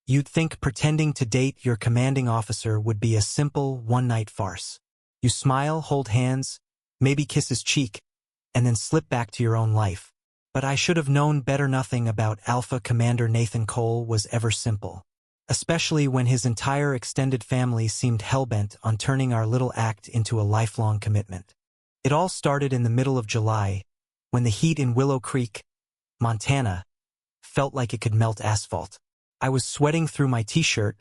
You'd think pretending to date your commanding officer would be a simple one-night farce. You smile, hold hands, maybe kiss his cheek, and then slip back to your own life. But I should have known better. Nothing about Alpha Commander Nathan Cole was ever simple. Especially when his entire extended family seemed hellbent on turning our little act into a lifelong commitment. It all started in the middle of July, when the heat in Willow Creek, Montana, felt like it could melt asphalt. I was sweating through my t-shirt,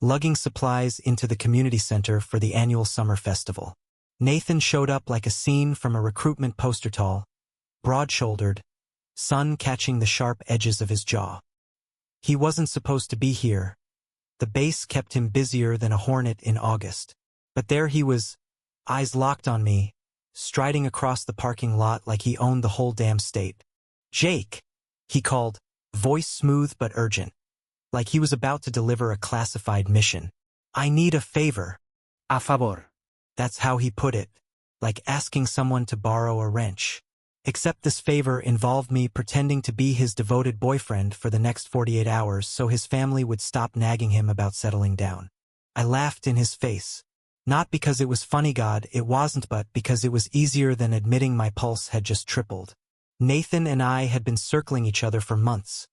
lugging supplies into the community center for the annual summer festival. Nathan showed up like a scene from a recruitment poster, tall, broad-shouldered, sun catching the sharp edges of his jaw. He wasn't supposed to be here. The base kept him busier than a hornet in August. But there he was, eyes locked on me, striding across the parking lot like he owned the whole damn state. "Jake," he called, voice smooth but urgent, like he was about to deliver a classified mission. "I need a favor." A favor. That's how he put it, like asking someone to borrow a wrench. Except this favor involved me pretending to be his devoted boyfriend for the next 48 hours so his family would stop nagging him about settling down. I laughed in his face. Not because it was funny, God, it wasn't, but because it was easier than admitting my pulse had just tripled. Nathan and I had been circling each other for months.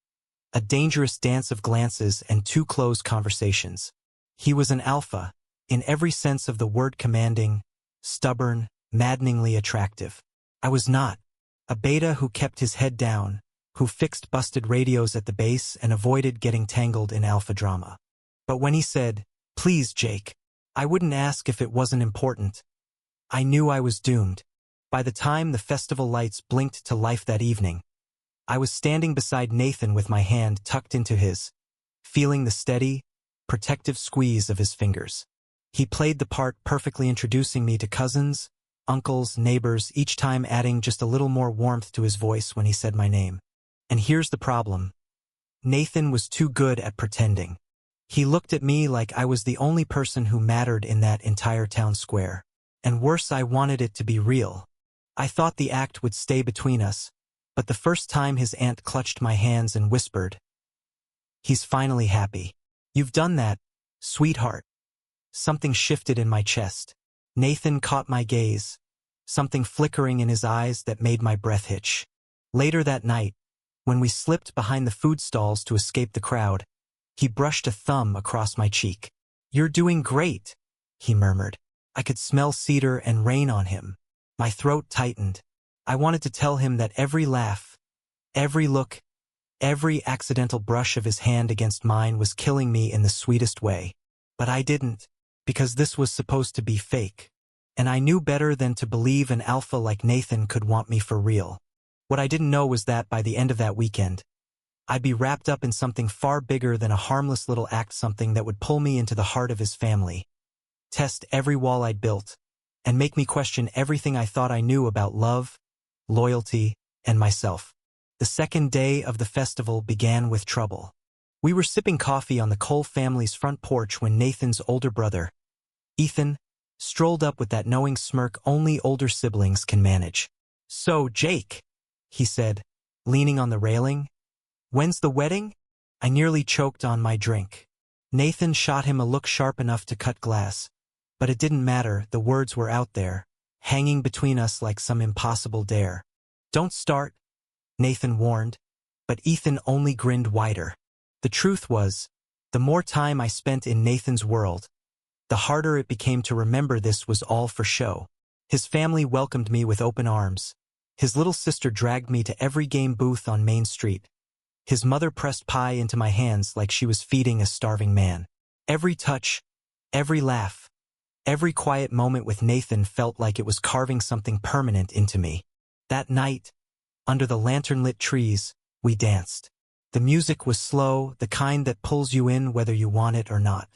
A dangerous dance of glances and too close conversations. He was an alpha, in every sense of the word, commanding, stubborn, maddeningly attractive. I was not. A beta who kept his head down, who fixed busted radios at the base and avoided getting tangled in alpha drama. But when he said, "Please, Jake," I wouldn't ask if it wasn't important. I knew I was doomed. By the time the festival lights blinked to life that evening, I was standing beside Nathan with my hand tucked into his, feeling the steady, protective squeeze of his fingers. He played the part perfectly, introducing me to cousins, uncles, neighbors, each time adding just a little more warmth to his voice when he said my name. And here's the problem. Nathan was too good at pretending. He looked at me like I was the only person who mattered in that entire town square. And worse, I wanted it to be real. I thought the act would stay between us, but the first time his aunt clutched my hands and whispered, "He's finally happy. You've done that, sweetheart." Something shifted in my chest. Nathan caught my gaze, something flickering in his eyes that made my breath hitch. Later that night, when we slipped behind the food stalls to escape the crowd, he brushed a thumb across my cheek. "You're doing great," he murmured. I could smell cedar and rain on him. My throat tightened. I wanted to tell him that every laugh, every look, every accidental brush of his hand against mine was killing me in the sweetest way. But I didn't, because this was supposed to be fake. And I knew better than to believe an alpha like Nathan could want me for real. What I didn't know was that by the end of that weekend, I'd be wrapped up in something far bigger than a harmless little act, something that would pull me into the heart of his family, test every wall I'd built, and make me question everything I thought I knew about love, loyalty, and myself. The second day of the festival began with trouble. We were sipping coffee on the Cole family's front porch when Nathan's older brother, Ethan, strolled up with that knowing smirk only older siblings can manage. "So, Jake," he said, leaning on the railing, "when's the wedding?" I nearly choked on my drink. Nathan shot him a look sharp enough to cut glass, but it didn't matter, the words were out there, hanging between us like some impossible dare. "Don't start," Nathan warned, but Ethan only grinned wider. The truth was, the more time I spent in Nathan's world, the harder it became to remember this was all for show. His family welcomed me with open arms. His little sister dragged me to every game booth on Main Street. His mother pressed pie into my hands like she was feeding a starving man. Every touch, every laugh, every quiet moment with Nathan felt like it was carving something permanent into me. That night, under the lantern-lit trees, we danced. The music was slow, the kind that pulls you in whether you want it or not.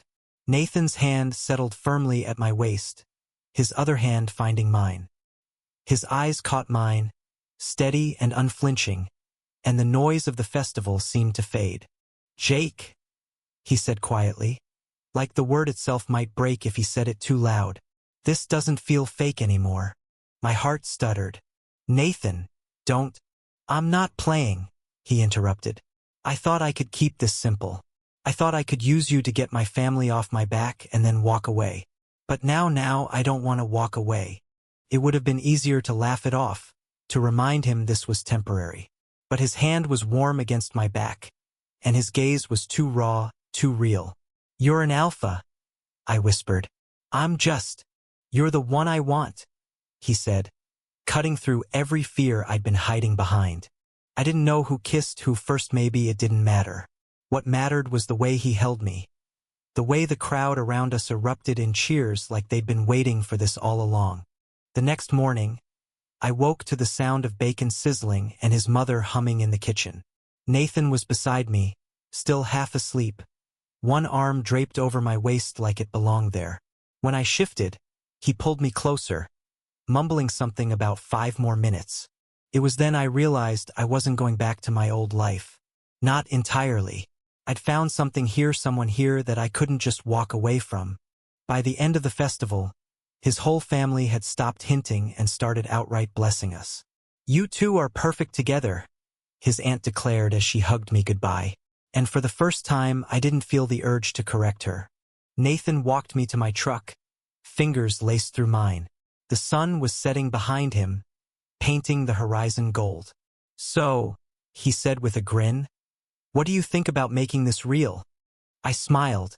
Nathan's hand settled firmly at my waist, his other hand finding mine. His eyes caught mine, steady and unflinching, and the noise of the festival seemed to fade. "Jake," he said quietly, like the word itself might break if he said it too loud. "This doesn't feel fake anymore." My heart stuttered. "Nathan, don't." "I'm not playing," he interrupted. "I thought I could keep this simple." I thought I could use you to get my family off my back and then walk away. But now I don't want to walk away. It would have been easier to laugh it off, to remind him this was temporary. But his hand was warm against my back, and his gaze was too raw, too real. You're an alpha, I whispered. You're the one I want, he said, cutting through every fear I'd been hiding behind. I didn't know who kissed who first, maybe it didn't matter. What mattered was the way he held me. The way the crowd around us erupted in cheers like they'd been waiting for this all along. The next morning, I woke to the sound of bacon sizzling and his mother humming in the kitchen. Nathan was beside me, still half asleep, one arm draped over my waist like it belonged there. When I shifted, he pulled me closer, mumbling something about 5 more minutes. It was then I realized I wasn't going back to my old life. Not entirely. I'd found something here, someone here that I couldn't just walk away from. By the end of the festival, his whole family had stopped hinting and started outright blessing us. You two are perfect together, his aunt declared as she hugged me goodbye. And for the first time, I didn't feel the urge to correct her. Nathan walked me to my truck, fingers laced through mine. The sun was setting behind him, painting the horizon gold. So, he said with a grin, what do you think about making this real? I smiled,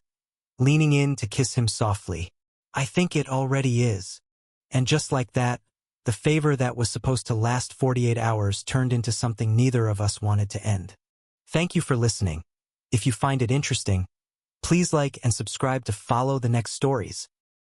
leaning in to kiss him softly. I think it already is. And just like that, the favor that was supposed to last 48 hours turned into something neither of us wanted to end. Thank you for listening. If you find it interesting, please like and subscribe to follow the next stories.